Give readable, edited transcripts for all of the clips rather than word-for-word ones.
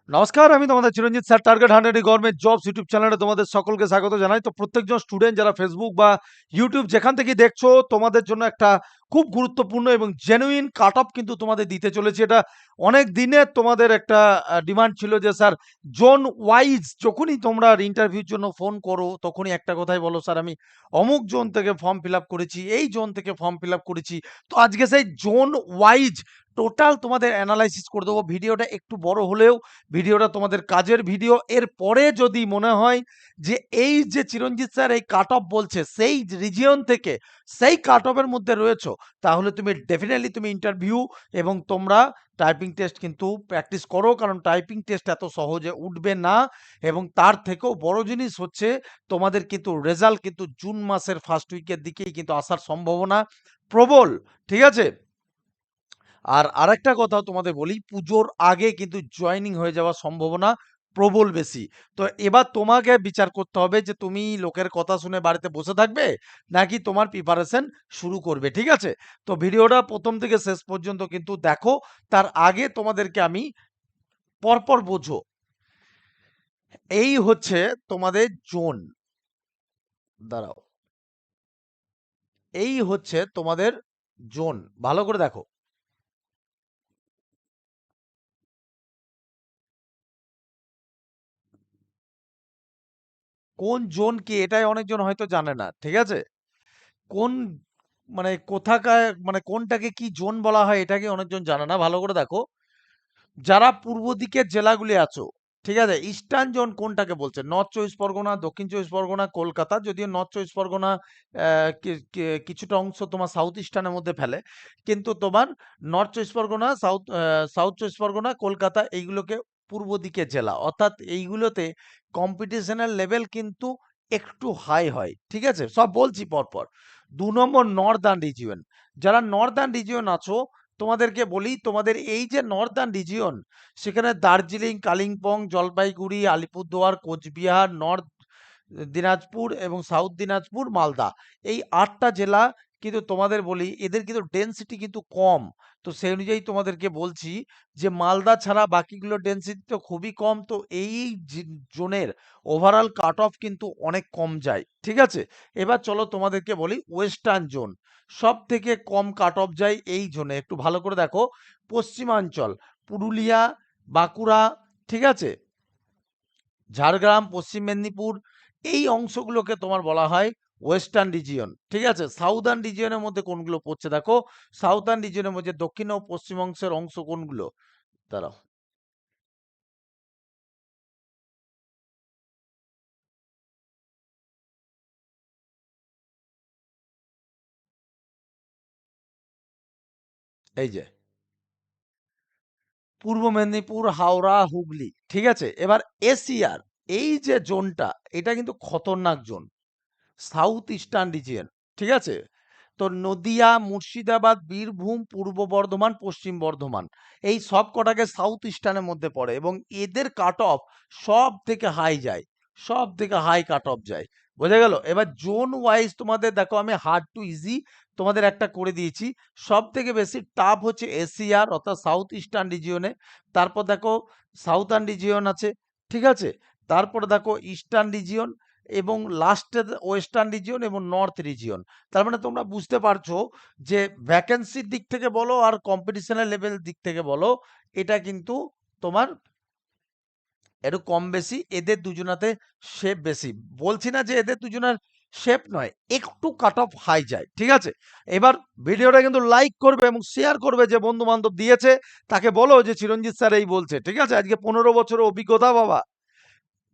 নমস্কার, আমি তোমাদের Chiranjit sir. Target 100 government jobs YouTube চ্যানেলে তোমাদের সকলকে স্বাগত জানাই। তো প্রত্যেকজন স্টুডেন্ট যারা ফেসবুক বা ইউটিউব যেখান থেকে দেখছো, তোমাদের জন্য একটা খুব গুরুত্বপূর্ণ এবং জেনুইন কাট অফ কিন্তু তোমাদের দিতে চলেছি। এটা অনেক দিনের তোমাদের একটা ডিমান্ড ছিল যে স্যার জোন ওয়াইজ যখনই তোমরা ইন্টারভিউর জন্য ফোন করো তখনই একটা কথাই বলো, স্যার আমি অমুক জোন থেকে ফর্ম ফিল আপ করেছি, এই জোন থেকে ফর্ম ফিল আপ করেছি। তো আজকে সেই জোন ওয়াইজ টোটাল তোমাদের অ্যানালাইসিস করে দেবো। ভিডিওটা একটু বড় হলেও ভিডিওটা তোমাদের কাজের ভিডিও। এরপরে যদি মনে হয় যে এই যে চিরঞ্জিত স্যার এই কাট অফ বলছে সেই রিজিয়ন থেকে সেই কাট অফের মধ্যে রয়েছো, তাহলে তুমি ডেফিনেটলি তুমি ইন্টারভিউ এবং তোমরা টাইপিং টেস্ট কিন্তু প্র্যাকটিস করো, কারণ টাইপিং টেস্ট এত সহজে উঠবে না। এবং তার থেকেও বড় জিনিস হচ্ছে তোমাদের কিন্তু রেজাল্ট কিন্তু জুন মাসের ফার্স্ট উইকের দিকেই কিন্তু আসার সম্ভাবনা প্রবল। ঠিক আছে? আর আরেকটা কথা তোমাদের বলি, পুজোর আগে কিন্তু জয়েনিং হয়ে যাওয়ার সম্ভাবনা প্রবল বেশি। তো এবার তোমাকে বিচার করতে হবে যে তুমি লোকের কথা শুনে বাড়িতে বসে থাকবে নাকি তোমার প্রিপারেশন শুরু করবে। ঠিক আছে? তো ভিডিওটা প্রথম থেকে শেষ পর্যন্ত কিন্তু দেখো। তার আগে তোমাদেরকে আমি পরপর বোঝো। এই হচ্ছে তোমাদের জোন। দাঁড়াও, এই হচ্ছে তোমাদের জোন। ভালো করে দেখো কোন জোন কি, এটাই অনেকজন হয়তো জানে না। ঠিক আছে? কোন মানে কোথাকার মানে কোনটাকে কি জোন বলা হয় এটাকে অনেকজন জানে না। ভালো করে দেখো, যারা পূর্ব দিকের জেলাগুলি আছো, ঠিক আছে, ইস্টার্ন জোন কোনটাকে বলছে? নর্থ চব্বিশ পরগনা, দক্ষিণ চব্বিশ পরগনা, কলকাতা। যদিও নর্থ চব্বিশ পরগনা কিছুটা অংশ তোমার সাউথ ইস্টার্নের মধ্যে ফেলে, কিন্তু তোমার নর্থ চব্বিশ পরগনা, সাউথ চব্বিশ পরগনা, কলকাতা এইগুলোকে পূর্ব দিকের জেলা। অর্থাৎ এইগুলোতে কম্পিটিশনের লেভেল কিন্তু একটু হাই হয়। ঠিক আছে? সব বলছি পরপর। 2 নম্বর নর্দার্ন রিজিয়ন। যারা নর্দার্ন রিজিয়ন আছো, তোমাদেরকে বলি, তোমাদের এই যে নর্দার্ন রিজিয়ন, সেখানে দার্জিলিং, কালিম্পং, জলপাইগুড়ি, আলিপুরদুয়ার, কোচবিহার, নর্থ দিনাজপুর এবং সাউথ দিনাজপুর, মালদা, এই 8টা জেলা কিন্তু তোমাদের বলি এদের কিন্তু ডেন্সিটি কিন্তু কম। তো সেই অনুযায়ী তোমাদেরকে বলছি যে মালদা ছাড়া বাকিগুলো ডেন্সিটি তো খুবই কম। তো এই জোনের ওভারঅল কাট অফ কিন্তু অনেক কম যায়। ঠিক আছে? এবার চলো তোমাদেরকে বলি ওয়েস্টার্ন জোন। সব থেকে কম কাট অফ যায় এই জোনে। একটু ভালো করে দেখো, পশ্চিমাঞ্চল, পুরুলিয়া, বাঁকুড়া, ঠিক আছে, ঝাড়গ্রাম, পশ্চিম মেদিনীপুর, এই অংশগুলোকে তোমার বলা হয় ওয়েস্টার্ন রিজিয়ন। ঠিক আছে? সাউদার্ন রিজিয়নের মধ্যে কোনগুলো পড়ছে দেখো। সাউদার্ন রিজিয়নের মধ্যে দক্ষিণ ও পশ্চিম অংশের অংশ কোনগুলো? দাঁড়াও, এই যে পূর্ব মেদিনীপুর, হাওড়া, হুগলি। ঠিক আছে? এবার এশিয়ার এই যে জোনটা, এটা কিন্তু খতরনাক জোন, সাউথ ইস্টার্ন রিজিয়ন। ঠিক আছে? তো নদিয়া, মুর্শিদাবাদ, বীরভূম, পূর্ব বর্ধমান, পশ্চিম বর্ধমান, এই সব কটাকে সাউথ ইস্টার্নের মধ্যে পড়ে এবং এদের কাট অফ সব থেকে হাই যায়, সব থেকে হাই কাট অফ যায়। বোঝা গেল? এবার জোন ওয়াইজ তোমাদের দেখো, আমি হার্ড টু ইজি তোমাদের একটা করে দিয়েছি। সব থেকে বেশি টাফ হচ্ছে এশিয়ার অর্থাৎ সাউথ ইস্টার্ন রিজিয়নে। তারপর দেখো সাউথার্ন রিজিয়ন আছে। ঠিক আছে? তারপরে দেখো ইস্টার্ন রিজিয়ন এবং লাস্টে ওয়েস্টার্ন রিজিয়ন এবং নর্থ রিজিয়ন। তার মানে তোমরা বুঝতে পারছো যে ভ্যাকেন্সির দিক থেকে বলো আর কম্পিটিশনের লেভেল দিক থেকে বলো, এটা কিন্তু তোমার একটু কম বেশি এদের দুজনাতে শেপ বেশি। বলছি না যে এদের দুজনের শেপ নয়, একটু কাট অফ হাই যায়। ঠিক আছে? এবার ভিডিওটা কিন্তু লাইক করবে এবং শেয়ার করবে, যে বন্ধু বান্ধব দিয়েছে তাকে বলো যে চিরঞ্জিত স্যার এই বলছে। ঠিক আছে? আজকে 15 বছরের অভিজ্ঞতা বাবা,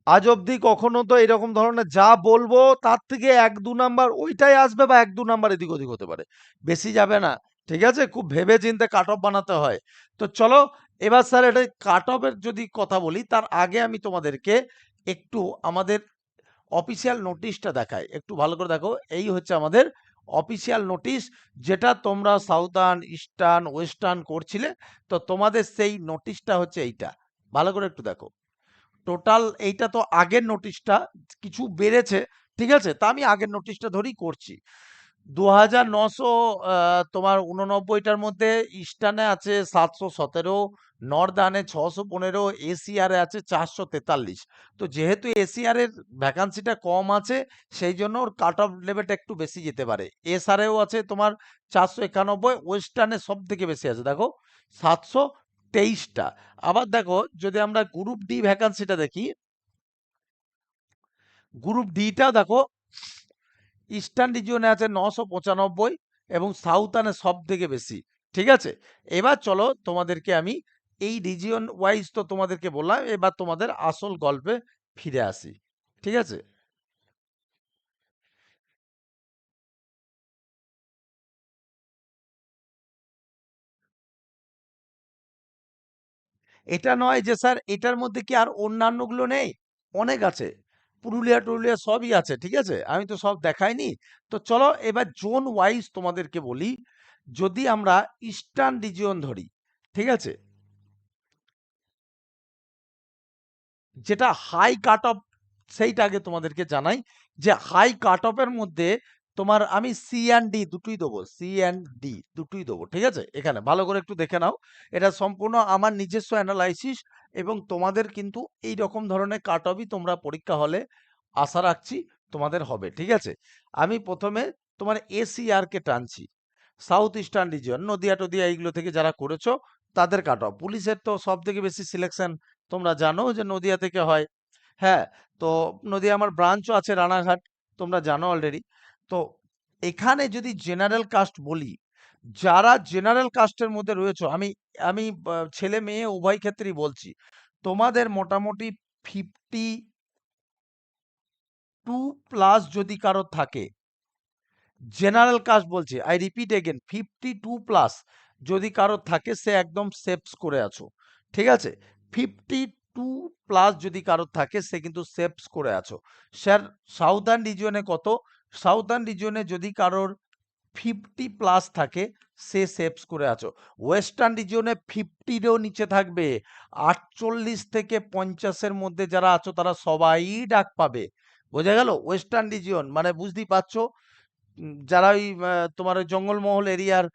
আজ অবধি কখনো তো এরকম ধরনের যা বলবো তার থেকে 1-2 নাম্বার ওইটাই আসবে বা 1-2 নাম্বার এদিক ওদিক হতে পারে, বেশি যাবে না। ঠিক আছে? খুব ভেবে চিন্তে কাট অফ বানাতে হয়। তো চলো, এবার স্যার এটা কাট অফের যদি কথা বলি, তার আগে আমি তোমাদেরকে একটু আমাদের অফিসিয়াল নোটিশটা দেখাই। একটু ভালো করে দেখো, এই হচ্ছে আমাদের অফিসিয়াল নোটিশ, যেটা তোমরা সাউদার্ন, ইস্টার্ন, ওয়েস্টার্ন করছিলে। তো তোমাদের সেই নোটিশটা হচ্ছে এইটা। ভালো করে একটু দেখো। টোটাল এইটা তো আগের নোটিশটা, কিছু বেড়েছে। ঠিক আছে? তা আমি আগের নোটিশটা ধরেই করছি। 2900, তোমার 89টার মধ্যে ইস্টার্নে আছে 717, নর্দার্নে 615, এসিআরে আছে 443। তো যেহেতু এসিআর এর ভ্যাকান্সিটা কম আছে, সেই জন্য ওর কাট অফ লেভেলটা একটু বেশি যেতে পারে। এসআরেও আছে তোমার 491, ওয়েস্টার্নে সব থেকে বেশি আছে দেখো 723টা। আবার দেখো যদি আমরা গ্রুপ ডি ভ্যাকান্সিটা দেখি, গ্রুপ ডিটা দেখো ইস্টার্ন রিজিয়নে আছে 995 এবং সাউথার্নে সব থেকে বেশি। ঠিক আছে, এবার চলো তোমাদেরকে আমি এই রিজিয়ন ওয়াইজ তো তোমাদেরকে বললাম, এবার তোমাদের আসল গল্পে ফিরে আসি। ঠিক আছে, এটা নয় যে স্যার এটার মধ্যে কি আর অন্যান্যগুলো নেই, অনেক আছে, পুরুলিয়া টুরুলিয়া সবই আছে। ঠিক আছে, আমি তো সব দেখাইনি। তো চলো এবার জোন ওয়াইজ তোমাদেরকে বলি। যদি আমরা ইস্টার্ন রিজিয়ন ধরি, ঠিক আছে, যেটা হাই কাট অফ, সেইটা আগে তোমাদেরকে জানাই যে হাই কাট অফের মধ্যে তোমার আমি সি অ্যান্ড ডি দুটোই দেবো, সি অ্যান্ড ডি দুটোই দেবো। ঠিক আছে, এখানে ভালো করে একটু দেখে নাও, এটা সম্পূর্ণ আমার নিজস্ব অ্যানালাইসিস এবং তোমাদের কিন্তু এই রকম ধরনের কাট অফই তোমরা পরীক্ষা হলে আশা রাখছি তোমাদের হবে। ঠিক আছে, আমি প্রথমে তোমার এসিআর কে টানছি, সাউথ ইস্টার্ন রিজিয়ন, নদিয়া টদিয়া এইগুলো থেকে যারা করেছো তাদের কাট অফ। পুলিশের তো সব থেকে বেশি সিলেকশন তোমরা জানো যে নদিয়া থেকে হয়। হ্যাঁ, তো নদিয়া আমার ব্রাঞ্চও আছে রানাঘাট, তোমরা জানো অলরেডি। তো এখানে যদি জেনারেল কাস্ট বলি, যারা জেনারেল কাস্টের মধ্যে রয়েছে, আমি আমি ছেলে মেয়ে উভয় ক্ষেত্রেই বলছি, তোমাদের মোটামুটি 52+ যদি কারো থাকে, জেনারেল কাস্ট বলছি, আই রিপিট এগেন, 52+ যদি কারো থাকে সে একদম সেভস করে আছো। ঠিক আছে, 52+ যদি কারো থাকে সে কিন্তু সেভস করে আছো। স্যার সাউদার্ন রিজিয়নে কত? সাউদার্ন রিজিয়নে যদি কারোর 50+ থাকে সে সেভস করে আছো। ওয়েস্টার্ন রিজিয়নে 50-এরও নিচে থাকবে, 48 থেকে 50-এর মধ্যে যারা আছো তারা সবাই ডাক পাবে। বোঝা গেল? ওয়েস্টার্ন রিজিয়ন মানে বুঝতেই পারছো, যারা ওই তোমার ওই জঙ্গলমহল এরিয়ার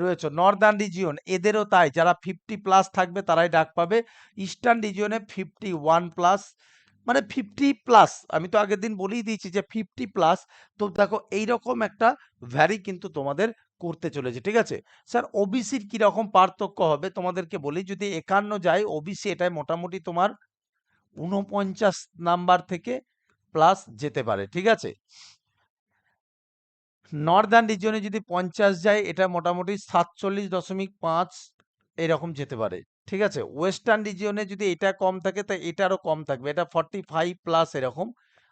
রয়েছে। নর্দার্ন রিজিয়ন এদেরও তাই, যারা 50+ থাকবে তারাই ডাক পাবে। ইস্টার্ন রিজিয়নে 51+, মানে 50+, আমি তো আগের দিন বলেই দিয়েছি যে 50+। তো দেখো এইরকম একটা ভ্যারি কিন্তু তোমাদের করতে চলেছে। ঠিক আছে স্যার, ওবিসির কিরকম পার্থক্য হবে তোমাদেরকে বলি। যদি 51 যায় ওবিসি, এটাই মোটামুটি তোমার 49 নাম্বার থেকে প্লাস যেতে পারে। ঠিক আছে, নর্দার্ন রিজিয়নে যদি 50 যায় এটা মোটামুটি 47.5 এরকম যেতে পারে। ঠিক আছে, ওয়েস্টার্ন রিজিয়নে যদি এটা কম থাকে তা এটারও কম থাকবে, এটা 45+ এরকম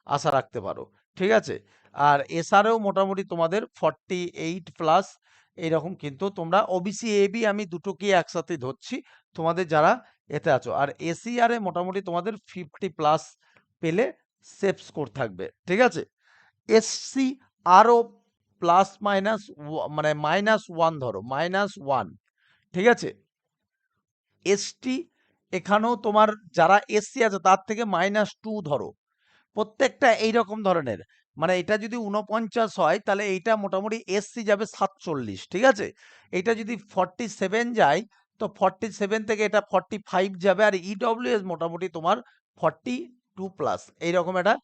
আশা রাখতে পারো। ঠিক আছে, আর এসআরেও মোটামুটি তোমাদের 48+ এরকম, কিন্তু তোমরা ওবিসি এবি আমি দুটোকে একসাথে ধরছি তোমাদের যারা এতে আছো। আর এসিআর এ মোটামুটি তোমাদের 50+ পেলে সেফ স্কোর থাকবে। ঠিক আছে, এসসি আরও প্লাস মাইনাস, মানে -1 ধরো, -1। ঠিক আছে, এসটি এখানেও তোমার যারা এসসি আছে তার থেকে -2 ধরো, প্রত্যেকটা এইরকম ধরনের। মানে এটা যদি 49 হয় তাহলে এইটা মোটামুটি এসসি যাবে 47। ঠিক আছে, এটা যদি 47 যায় তো 47 থেকে এটা 45 যাবে, আর ইডব্লিউএস মোটামুটি তোমার 42+, এইরকম একটা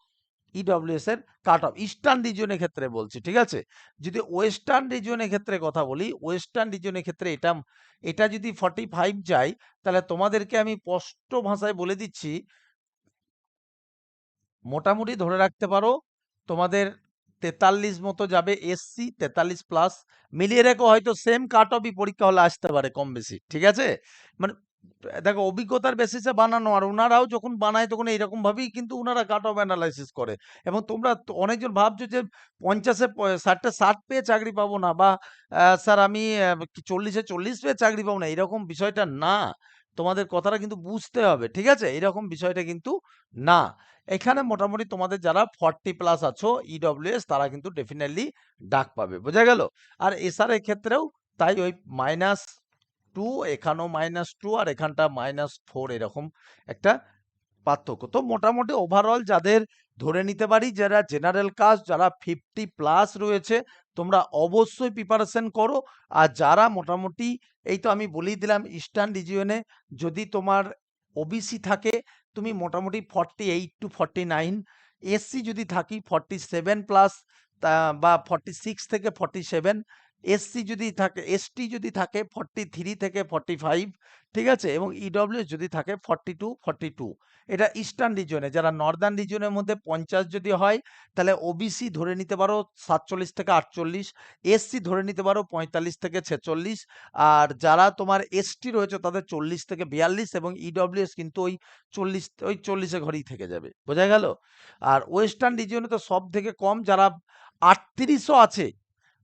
ইডব্লিউএস এর কাট অফ ইস্টার্ন রিজিয়নের ক্ষেত্রে বলছি। ঠিক আছে, যদি ওয়েস্টার্ন রিজিয়নের ক্ষেত্রে কথা বলি, ওয়েস্টার্ন রিজিয়নের ক্ষেত্রে এটা এটা যদি 45 যায় তাহলে তোমাদেরকে আমি স্পষ্ট ভাষায় বলে দিচ্ছি, মোটামুটি ধরে রাখতে পারো তোমাদের 43 মতো যাবে এসসি, 43+। মিলিয়ে রেখো হয়তো সেম কাট অফই পরীক্ষা হলে আসতে পারে কম বেশি। ঠিক আছে, মানে দেখো অভিজ্ঞতার বেসিসে বানানো, আর ওনারাও যখন বানায় তখন এইরকম ভাবেই কিন্তু ওনারা কাট অফ অ্যানালাইসিস করে। এবং তোমরা অনেকজন ভাবছো যে 50-এ 60-এ 60 পেয়ে চাকরি পাবো না, বা স্যার আমি 40-এ 40 পেয়ে চাকরি পাবো না, এরকম বিষয়টা না। তোমাদের কথাটা কিন্তু বুঝতে হবে। ঠিক আছে, এরকম বিষয়টা কিন্তু না। এখানে মোটামুটি তোমাদের যারা 40+ আছো ইডব্লিউএস তারা কিন্তু ডেফিনেটলি ডাক পাবে। বোঝা গেল? আর এসআর এর ক্ষেত্রেও তাই, ওই -2, এখানেও -2, আর এখানটা -4, এরকম একটা পার্থক্য। তো মোটামুটি ওভারঅল যাদের ধরে নিতে পারি যারা জেনারেল কাস্ট, যারা 50+ রয়েছে তোমরা অবশ্যই প্রিপারেশন করো। আর যারা মোটামুটি, এই তো আমি বলেই দিলাম, ইস্টার্ন রিজিয়নে যদি তোমার ওবিসি থাকে তুমি মোটামুটি 48 to 49, এসসি যদি থাকি 47+, বা 46 থেকে 47, এসসি যদি থাকে, এসটি যদি থাকে 43 থেকে 45, ঠিক আছে, এবং ইডব্লিউএস যদি থাকে 42 to 42। এটা ইস্টার্ন রিজিয়নে। যারা নর্দার্ন রিজিয়নের মধ্যে 50 যদি হয় তাহলে ওবিসি ধরে নিতে পারো 47 থেকে 48, এসসি ধরে নিতে পারো 45 থেকে 46, আর যারা তোমার এসটি রয়েছে তাদের 40 থেকে 42, এবং ইডব্লিউএস কিন্তু ওই 40 ঘরেই থেকে যাবে। বোঝা গেল? আর ওয়েস্টার্ন রিজিয়নে তো সব থেকে কম, যারা 38ও আছে,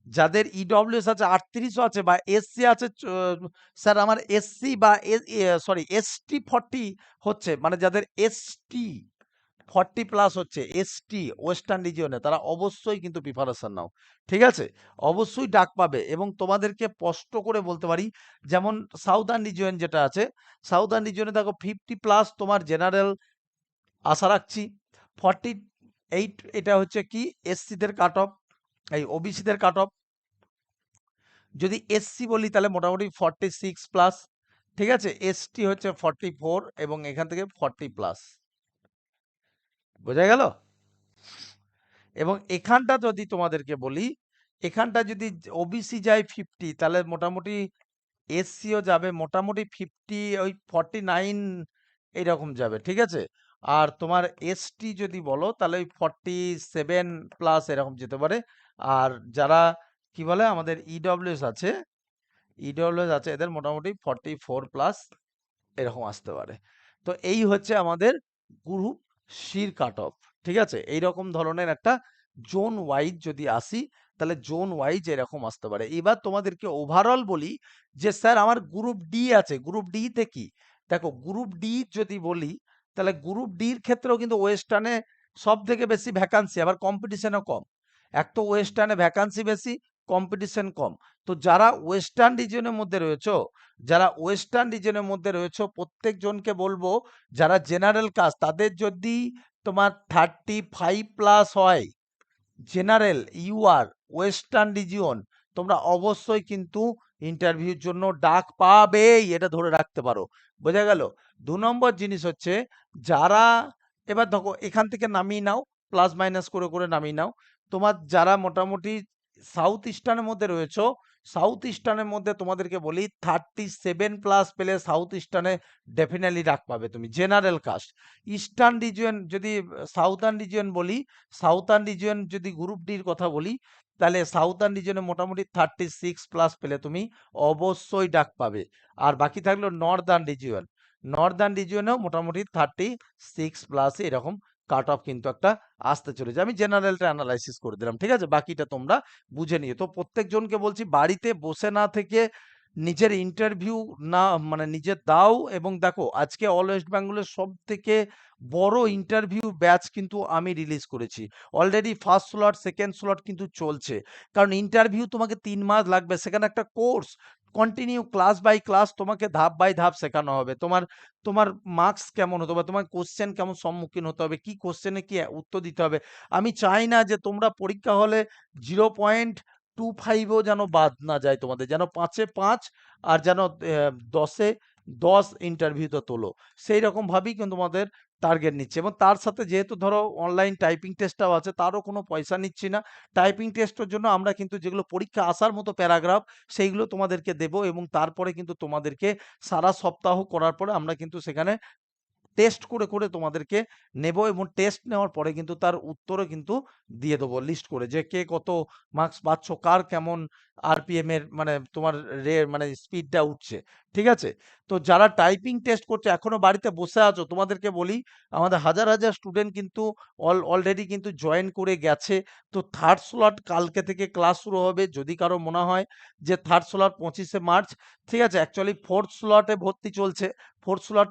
যাদের ইডব্লিউএস আছে 38ও আছে, বা এসসি আছে, স্যার আমার এসসি বা সরি এসটি 40 হচ্ছে, মানে যাদের এসটি 40+ হচ্ছে, এসটি ওয়েস্টার্ন রিজিয়নে, তারা অবশ্যই কিন্তু প্রিপারেশন নাও। ঠিক আছে? অবশ্যই ডাক পাবে। এবং তোমাদেরকে স্পষ্ট করে বলতে পারি, যেমন সাউদার্ন রিজিয়ন যেটা আছে, সাউদার্ন রিজিয়নে দেখো 50+ তোমার জেনারেল আশা রাখছি। 48 এটা হচ্ছে কি এসসিদের কাট অফ, এই ওবিসিদের কাট অফ। যদি এসসি বলি তাহলে মোটামুটি 46+, ঠিক আছে, এসটি হচ্ছে 44, এবং এখান থেকে 40+। বোঝা গেল? এবং এখানটা যদি তোমাদেরকে বলি, এখানটা যদি ওবিসি যায় 50, তাহলে মোটামুটি এসসিও যাবে মোটামুটি 50, ওই 49 এইরকম যাবে। ঠিক আছে? আর তোমার এসটি যদি বলো তাহলে ওই 47+ এরকম যেতে পারে। আর যারা কি বলে আমাদের ইডব্লিউএস আছে এদের মোটামুটি 44+ এরকম আসতে পারে। তো এই হচ্ছে আমাদের গ্রুপ সির কাট অফ। ঠিক আছে? এইরকম ধরনের একটা জোন ওয়াইজ যদি আসি, তাহলে জোন ওয়াইজ এরকম আসতে পারে। এবার তোমাদেরকে ওভারঅল বলি যে স্যার আমার গ্রুপ ডি আছে, গ্রুপ ডি তে কি? দেখো গ্রুপ ডি যদি বলি তাহলে গ্রুপ ডির ক্ষেত্রেও কিন্তু ওয়েস্টার্নে সব থেকে বেশি ভ্যাকান্সি, আবার কম্পিটিশনও কম। এক তো ওয়েস্টার্নে ভ্যাকান্সি বেশি, কম্পিটিশন কম। তো যারা ওয়েস্টার্ন রিজনের মধ্যে রয়েছে, প্রত্যেকজনকে বলবো, যারা জেনারেল কাস্ট তাদের যদি তোমার 35+ হয়, জেনারেল ইউআর ওয়েস্টার্ন রিজিয়ন, তোমরা অবশ্যই কিন্তু ইন্টারভিউর জন্য ডাক পাবেই, এটা ধরে রাখতে পারো। বোঝা গেল? 2 নম্বর জিনিস হচ্ছে, যারা, এবার দেখো এখান থেকে নামিয়ে নাও, প্লাস মাইনাস করে করে নামিয়ে নাও। তোমার যারা মোটামুটি সাউথ ইস্টার্নের মধ্যে রয়েছে, সাউথ ইস্টার্নের মধ্যে তোমাদেরকে বলি 37+ পেলে সাউথ ইস্টার্নে ডেফিনেটলি ডাক পাবে তুমি, জেনারেল কাস্ট। ইস্টার্ন রিজিয়ন যদি, সাউথার্ন রিজিয়ন বলি, সাউথার্ন রিজিয়ন যদি গ্রুপ ডির কথা বলি, তাহলে সাউথার্ন রিজিয়নে মোটামুটি 36+ পেলে তুমি অবশ্যই ডাক পাবে। আর বাকি থাকলো নর্দার্ন রিজিয়ন, নর্দার্ন রিজিয়নেও মোটামুটি 36+ এরকম কাট অফ কিন্তু একটা আসতে চলেছে। আমি জেনারেলটা অ্যানালাইসিস করে দিলাম। ঠিক আছে? বাকিটা তোমরা বুঝে নিও। তো প্রত্যেকজনকে বলছি বাড়িতে বসে না থেকে নিজের ইন্টারভিউ না, মানে নিজে দাও। এবং দেখো আজকে অল ওয়েস্ট বেঙ্গলের সব থেকে বড় ইন্টারভিউ ব্যাচ কিন্তু আমি রিলিজ করেছি already. First slot, second slot কিন্তু চলছে। কারণ ইন্টারভিউ তোমাকে 3 মাস লাগবে, সেখানে একটা course continue class by class তোমাকে ধাপ বাই ধাপ শেখানো হবে। তোমার তোমার মার্কস কেমন হতে হবে, তোমার কোশ্চেন কেমন সম্মুখীন হতে হবে, কি কোশ্চেনে কি উত্তর দিতে হবে। আমি চাই না যে তোমরা পরীক্ষা হলে 0.25ও যেন বাদ না যায় তোমাদের, যেন 5-এ 5, আর যেন 10-এ 10 ইন্টারভিউতে তোলো। সেই রকম ভাবেই কিন্তু তোমাদের টার্গেট নিচ্ছে। এবং তার সাথে যেহেতু ধরো অনলাইন টাইপিং টেস্টটাও আছে, তারও কোনো পয়সা নিচ্ছি না। টাইপিং টেস্টের জন্য আমরা কিন্তু যেগুলো পরীক্ষা আসার মতো প্যারাগ্রাফ, সেইগুলো তোমাদেরকে দেবো। এবং তারপরে কিন্তু তোমাদেরকে সারা সপ্তাহ করার পরে আমরা কিন্তু সেখানে টেস্ট করে করে তোমাদেরকে নেব। এবং টেস্ট নেওয়ার পরে কিন্তু তার উত্তরও কিন্তু দিয়ে দেবো লিস্ট করে, যে কে কত মার্কস পাচ্ছ, কার কেমন আরপিএম এর মানে তোমার মানে স্পিডটা উঠছে। ঠিক আছে? তো যারা টাইপিং টেস্ট করছে এখনো বাড়িতে বসে আছো, তোমাদেরকে বলি আমাদের হাজার হাজার স্টুডেন্ট কিন্তু অলরেডি কিন্তু জয়েন করে গেছে। তো থার্ড স্লট কালকে থেকে ক্লাস শুরু হবে। যদি কারো মনে হয় যে থার্ড স্লট 25শে মার্চ, ঠিক আছে, অ্যাকচুয়ালি ফোর্থ স্লটে ভর্তি চলছে। ফোর্থ স্লট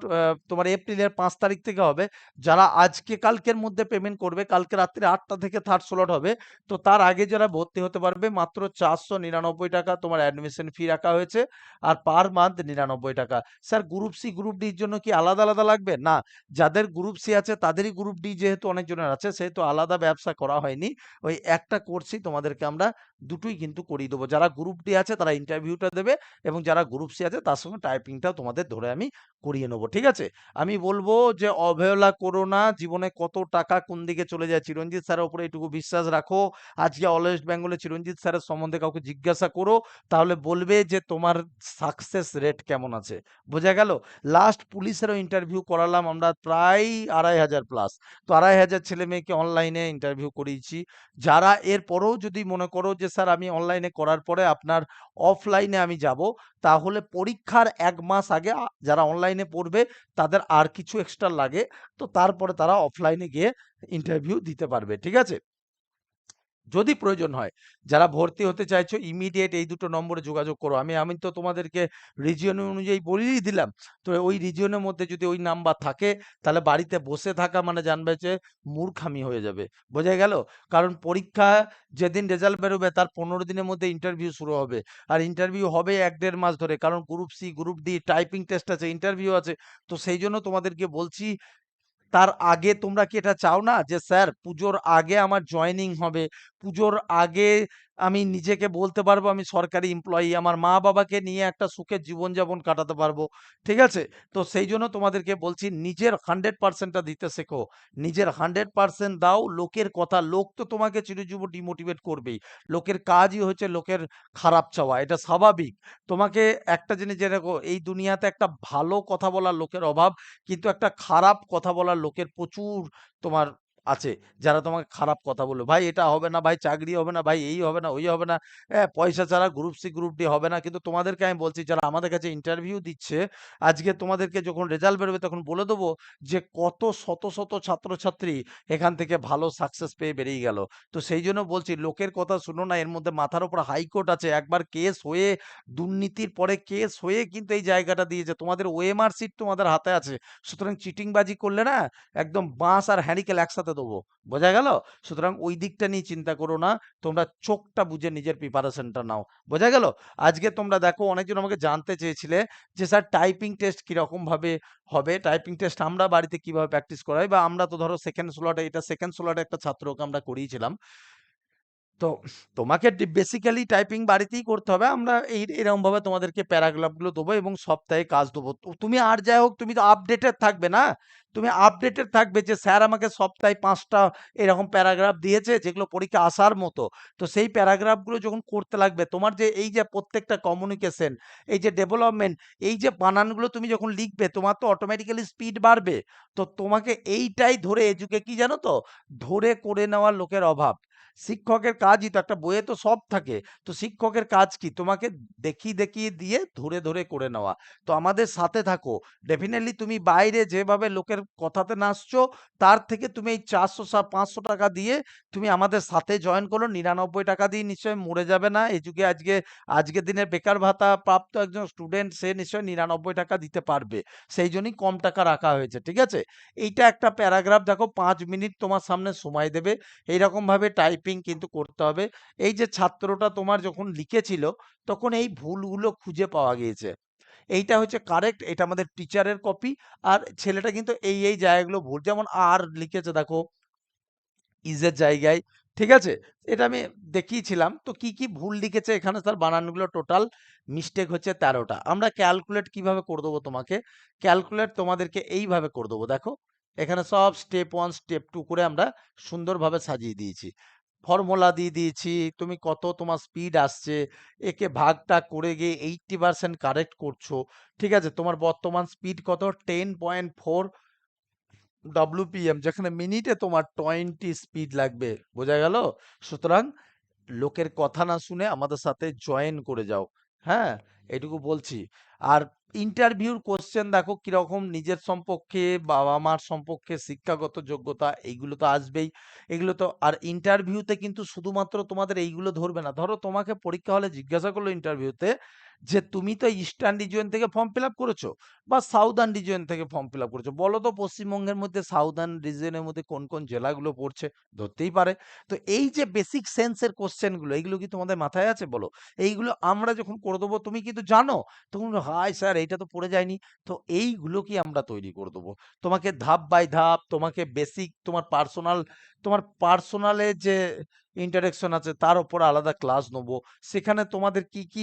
তোমার এপ্রিলের 5 তারিখ থেকে হবে। যারা আজকে কালকের মধ্যে পেমেন্ট করবে, কালকে রাত্রে 8টা থেকে থার্ড স্লট হবে। তো তার আগে যারা ভর্তি হতে পারবে, মাত্র 499 টাকা তোমার অ্যাডমিশন ফি রাখা হয়েছে, আর পার মান্থ 99 টাকা। স্যার গ্রুপ সি গ্রুপ ডির জন্য কি আলাদা আলাদা লাগবে? না, যাদের গ্রুপ সি আছে তাদেরই গ্রুপ ডি যেহেতু অনেকজনের আছে, সেহেতু আলাদা ব্যবসা করা হয়নি। ওই একটা কোর্সই তোমাদেরকে আমরা দুটোই কিন্তু করিয়ে দেবো। যারা গ্রুপ ডি আছে তারা ইন্টারভিউটা দেবে, এবং যারা গ্রুপ সি আছে তার সঙ্গে টাইপিংটাও তোমাদের ধরে আমি করিয়ে নেবো, ঠিক আছে? আমি বলবো যে অবহেলা করো না, জীবনে কত টাকা কোন দিকে চলে যায়। চিরঞ্জিত স্যারের উপরে এটুকু বিশ্বাস রাখো। আজকে অল ওয়েস্ট বেঙ্গলে চিরঞ্জিত স্যারের সম্বন্ধে কাউকে জিজ্ঞাসা করো, তাহলে বলবে যে তোমার সাকসেস রেট কেমন আছে। বোঝা গেল? লাস্ট পুলিশেরও ইন্টারভিউ করালাম আমরা, প্রায় 2,500 প্লাস। তো 2,500 ছেলে মেয়েকে অনলাইনে ইন্টারভিউ করিয়েছি। যারা এরপরেও যদি মনে করো যে স্যার আমি অনলাইনে করার পরে আপনার অফলাইনে আমি যাব, তাহলে পরীক্ষার 1 মাস আগে যারা অনলাইনে পড়বে তাদের আর কিছু এক্সট্রা লাগে, তো তারপরে তারা অফলাইনে গিয়ে ইন্টারভিউ দিতে পারবে, ঠিক আছে? যদি প্রয়োজন হয়, যারা ভর্তি হতে চাইছো ইমিডিয়েট এই দুটো নম্বরে যোগাযোগ করো। আমি আমি তো তোমাদেরকে রিজিয়ন অনুযায়ী বলেই দিলাম। তো ওই রিজিয়নের মধ্যে যদি ওই নাম্বার থাকে, তাহলে বাড়িতে বসে থাকা মানে জানবে যে মূর্খামি হয়ে যাবে। বোঝা গেল? কারণ পরীক্ষা যেদিন রেজাল্ট বেরোবে তার 15 দিনের মধ্যে ইন্টারভিউ শুরু হবে। আর ইন্টারভিউ হবে 1-1.5 মাস ধরে, কারণ group C group D typing test আছে, ইন্টারভিউ আছে। তো সেই জন্য তোমাদেরকে বলছি, তার আগে তোমরা কি এটা চাও না যে স্যার পুজোর আগে আমার জয়েনিং হবে, পুজোর আগে আমি নিজেকে বলতে পারবো আমি সরকারি এমপ্লয়ি, আমার মা বাবাকে নিয়ে একটা সুখের জীবনযাপন কাটাতে পারবো, ঠিক আছে? তো সেই জন্য তোমাদেরকে বলছি নিজের 100%টা দিতে শেখো। নিজের 100% দাও। লোকের কথা, লোক তো তোমাকে চিরজীবন ডিমোটিভেট করবেই। লোকের কাজই হচ্ছে লোকের খারাপ চাওয়া, এটা স্বাভাবিক। তোমাকে একটা জিনিস জেনে রাখো, এই দুনিয়াতে একটা ভালো কথা বলার লোকের অভাব, কিন্তু একটা খারাপ কথা বলার লোকের প্রচুর তোমার আছে, যারা তোমাকে খারাপ কথা বলবে, ভাই এটা হবে না, ভাই চাকরি হবে না, ভাই এই হবে না, ওই হবে না, পয়সা ছাড়া গ্রুপ সি গ্রুপ ডি হবে না। কিন্তু তোমাদেরকে আমি বলছি, যারা আমাদের কাছে ইন্টারভিউ দিচ্ছে, আজকে তোমাদেরকে যখন রেজাল্ট বেরোবে তখন বলে দেবো যে কত শত শত ছাত্রছাত্রী এখান থেকে ভালো সাকসেস পেয়ে বেরিয়ে গেল। তো সেই জন্য বলছি, লোকের কথা শুনো না। এর মধ্যে মাথার উপর হাইকোর্ট আছে, একবার কেস হয়ে, দুর্নীতির পরে কেস হয়ে কিন্তু এই জায়গাটা দিয়েছে। তোমাদের ওএমআর সিট তোমাদের হাতে আছে। সুতরাং চিটিংবাজি করলে না, একদম বাঁশ আর হ্যান্ডেল একসাথে দেবো। বোঝা গেল? সুতরাং ওই দিকটা নিয়ে চিন্তা করো না। তোমরা চোখটা বুঝে নিজের প্রিপারেশনটা নাও। বোঝা গেল? আজকে তোমরা দেখো, অনেকজন আমাকে জানতে চেয়েছিলে যে স্যার টাইপিং টেস্ট কিরকম ভাবে হবে, টাইপিং টেস্ট আমরা বাড়িতে কিভাবে প্র্যাকটিস করাই, বা আমরা তো ধরো সেকেন্ড স্লটে, এটা সেকেন্ড স্লটে একটা ছাত্রকে আমরা করিয়েছিলাম। তো তোমাকে বেসিক্যালি টাইপিং বাড়িতেই করতে হবে। আমরা এরকম ভাবে তোমাদেরকে প্যারাগ্রাফ গুলো দেবো এবং সপ্তাহে কাজ দেবো। তো তুমি আর যাই হোক, তুমি তো আপডেটেড থাকবে না? তুমি আপডেটেড থাকবে যে স্যার আমাকে সপ্তাহে 5টা এরকম প্যারাগ্রাফ দিয়েছে যেগুলো পরীক্ষা আসার মতো। তো সেই প্যারাগ্রাফ গুলো যখন করতে লাগবে, তোমার যে এই যে প্রত্যেকটা কমিউনিকেশন, এই যে ডেভেলপমেন্ট, এই যে বানানগুলো তুমি যখন লিখবে, তোমার তো অটোমেটিক্যালি স্পিড বাড়বে। তো তোমাকে এইটাই ধরে কি জানো তো, ধরে করে নেওয়ার লোকের অভাব। শিক্ষকের কাজই তো, একটা বইয়ে তো সব থাকে। তো শিক্ষকের কাজ কি? তোমাকে দেখিয়ে দেখিয়ে দিয়ে ধরে ধরে করে নেওয়া। তো আমাদের সাথে থাকো। ডেফিনেটলি তুমি বাইরে যেভাবে লোকের কথাতে নাচছো, তার থেকে তুমি এই 500 টাকা দিয়ে তুমি আমাদের সাথে জয়েন করো। 99 টাকা দিয়ে নিশ্চয়ই মরে যাবে না। এই যুগে আজকের দিনে বেকার ভাতা প্রাপ্ত একজন স্টুডেন্ট, সে নিশ্চয়ই 99 টাকা দিতে পারবে। সেই জন্যই কম টাকা রাখা হয়েছে, ঠিক আছে? এইটা একটা প্যারাগ্রাফ, দেখো 5 মিনিট তোমার সামনে সময় দেবে। এইরকম ভাবে টাইপিং কিন্তু করতে হবে। এই যে ছাত্রটা তোমার যখন লিখেছিল, তখন এই ভুলগুলো খুঁজে পাওয়া গিয়েছে। এইটা হচ্ছে কারেক্ট, এটা আমাদের টিচারের কপি। আর ছেলেটা কিন্তু এই জায়গাগুলো ভুল, যেমন আর লিখেছে দেখো ইজের জায়গায়, ঠিক আছে? এটা আমি দেখিয়েছিলাম। তো কি কি ভুল লিখেছে এখানে, তার বানানগুলো টোটাল মিস্টেক হচ্ছে 13টা। আমরা ক্যালকুলেট কিভাবে করে দেবো তোমাকে, ক্যালকুলেট তোমাদেরকে এইভাবে করে দেবো। দেখো এখানে সব স্টেপ 1 স্টেপ 2 করে আমরা সুন্দরভাবে সাজিয়ে দিয়েছি। ফর্মুলা দিয়ে দিয়েছি, তুমি কত তোমার স্পিড আসছে, একে ভাগটা করে গিয়ে 80% কারেক্ট করছো, ঠিক আছে? তোমার বর্তমান স্পিড কত, 10.4 ডব্লিউপিএম, যেখানে মিনিটে তোমার 20 স্পিড লাগবে। বোঝা গেল? সুতরাং লোকের কথা না শুনে আমাদের সাথে জয়েন করে যাও। হ্যাঁ, এটুকু বলছি। আর ইন্টারভিউর কোশ্চেন দেখো কিরকম, নিজের সম্পর্কে, বাবা মার সম্পর্কে, শিক্ষাগত যোগ্যতা, এইগুলো তো আসবেই। এগুলো তো, আর ইন্টারভিউতে কিন্তু শুধুমাত্র তোমাদের এইগুলো ধরবে না। ধরো তোমাকে পরীক্ষা হলে জিজ্ঞাসা করলো ইন্টারভিউতে যে তুমি তো ইস্টার্ন রিজিয়ন থেকে ফর্ম ফিল আপ করেছো বা সাউদার্ন রিজিয়ন থেকে ফর্ম ফিল আপ করেছো, বলো তো পশ্চিমবঙ্গের মধ্যে সাউদার্ন রিজিয়নের মধ্যে কোন কোন জেলাগুলো পড়ছে? ধরতেই পারে। তো এই যে বেসিক সেন্সের কোশ্চেন গুলো, এইগুলো কি তোমাদের মাথায় আছে বলো? এইগুলো আমরা যখন করে দেবো তুমি কিন্তু জানো, তখন বলবে, হাই স্যার এইটা তো পড়ে যায়নি। তো এইগুলো কি আমরা তৈরি করে দেবো তোমাকে ধাপ বাই ধাপ, তোমাকে বেসিক তোমার পার্সোনালের যে ইন্টারেকশন আছে তার উপর আলাদা ক্লাস নেবো। সেখানে তোমাদের কি কি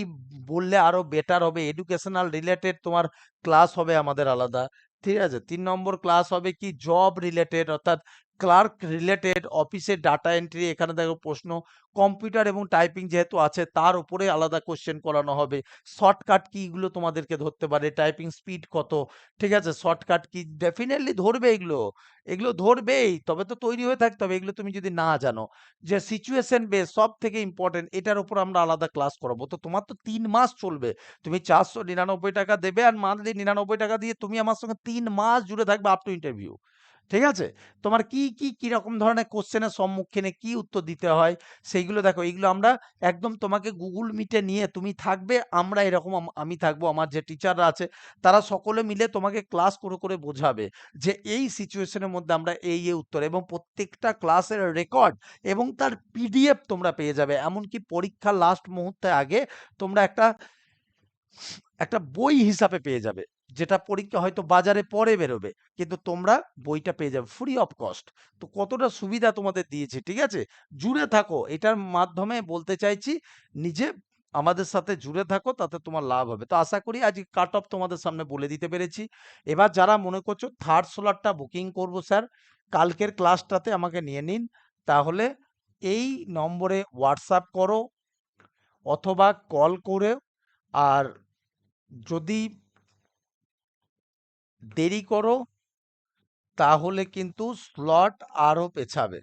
বললে আরো বেটার হবে, এডুকেশনাল রিলেটেড তোমার ক্লাস হবে আমাদের আলাদা। ঠিক আছে, 3 নম্বর ক্লাস হবে কি জব রিলেটেড, অর্থাৎ ক্লার্ক রিলেটেড, অফিসের ডাটা এন্ট্রি, এখানে দেখো প্রশ্ন কম্পিউটার এবং টাইপিং যেহেতু আছে তার উপরে আলাদা কোশ্চেন করানো হবে। শর্টকাট কি এগুলো তোমাদেরকে ধরতে পারে, টাইপিং স্পিড কত, ঠিক আছে, শর্টকাট কি ডেফিনেটলি ধরবে এগুলো, এগুলো ধরবেই, তবে তো তৈরি হয়ে থাকতে হবে। এগুলো তুমি যদি না জানো, যে সিচুয়েশন বেস সব থেকে ইম্পর্টেন্ট, এটার উপর আমরা আলাদা ক্লাস করাবো। তো তোমার তো 3 মাস চলবে, তুমি 499 টাকা দেবে আর মান্থলি 99 টাকা দিয়ে তুমি আমার সঙ্গে 3 মাস জুড়ে থাকবে আপ টু ইন্টারভিউ। ঠিক আছে, তোমার কি রকম ধরনের কোশ্চেনের সম্মুখীনে কি উত্তর দিতে হয় সেইগুলো দেখো। এইগুলো আমরা একদম তোমাকে গুগল মিটে নিয়ে তুমি থাকবে, আমরা এরকম আমি থাকবো, আমার যে টিচাররা আছে তারা সকলে মিলে তোমাকে ক্লাস করে করে বোঝাবে যে এই সিচুয়েশনের মধ্যে আমরা এই উত্তর, এবং প্রত্যেকটা ক্লাসের রেকর্ড এবং তার পিডিএফ তোমরা পেয়ে যাবে। এমনকি পরীক্ষার লাস্ট মুহূর্তে আগে তোমরা একটা একটা বই হিসাবে পেয়ে যাবে, যেটা পরীক্ষা হয়তো বাজারে পরে বেরোবে, কিন্তু তোমরা বইটা পেয়ে যাবে ফ্রি অফ কস্ট। তো কতটা সুবিধা তোমাদের দিয়েছি, ঠিক আছে, জুড়ে থাকো, এটার মাধ্যমে বলতে চাইছি, নিজে আমাদের সাথে জুড়ে থাকো, তাতে তোমার লাভ হবে। তো আশা করি আজকে কাট অফ তোমাদের সামনে বলে দিতে পেরেছি। এবার যারা মনে করছো থার্ড সোলারটা বুকিং করবো স্যার, কালকের ক্লাসটাতে আমাকে নিয়ে নিন, তাহলে এই নম্বরে হোয়াটসঅ্যাপ করো অথবা কল করে। আর যদি দেরি করো তাহলে কিন্তু স্লট আরো পেছাবে।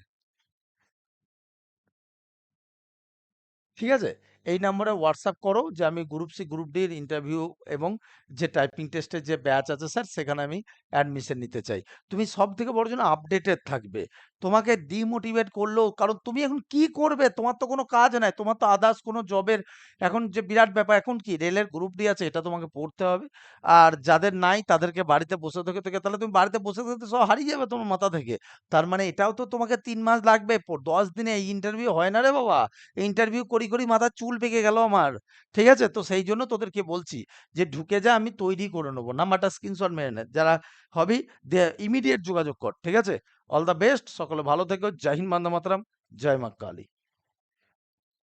ঠিক আছে, এই নম্বরে হোয়াটসঅ্যাপ করো যে আমি গ্রুপ সি গ্রুপ ডির ইন্টারভিউ এবং যে টাইপিং টেস্টের যে ব্যাচ আছে স্যার, সেখানে আমি অ্যাডমিশন নিতে চাই। তুমি সব থেকে বড় জন্য আপডেটেড থাকবে। তোমাকে ডিমোটিভেট করলেও, কারণ তুমি এখন কি করবে, তোমার তো কোনো কাজ নাই, তোমার তো আদার্স কোনো জবের এখন যে বিরাট ব্যাপার, এখন কি রেলের গ্রুপ ডি আছে এটা তোমাকে পড়তে হবে। আর যাদের নাই তাদেরকে বাড়িতে বসে থেকে থেকে তাহলে তুমি বাড়িতে বসে থাকতে সব হারিয়ে যাবে তোমার মাথা থেকে। তার মানে এটাও তো তোমাকে 3 মাস লাগবে, 10 দিনে এই ইন্টারভিউ হয় না রে বাবা। ইন্টারভিউ করি করি মাথার চুল পেকে গেল আমার। ঠিক আছে, তো সেই জন্য তোদেরকে বলছি যে ঢুকে যা, আমি তৈরি করে নেবো, নাম্বারটা স্ক্রিনশট মেরে নে, যারা হবি ইমিডিয়েট যোগাযোগ কর। ঠিক আছে, অল দ্য বেস্ট, সকলে ভালো থেকো, জয় হিন্দ, বন্দে মাতরম, জয় মা কালী।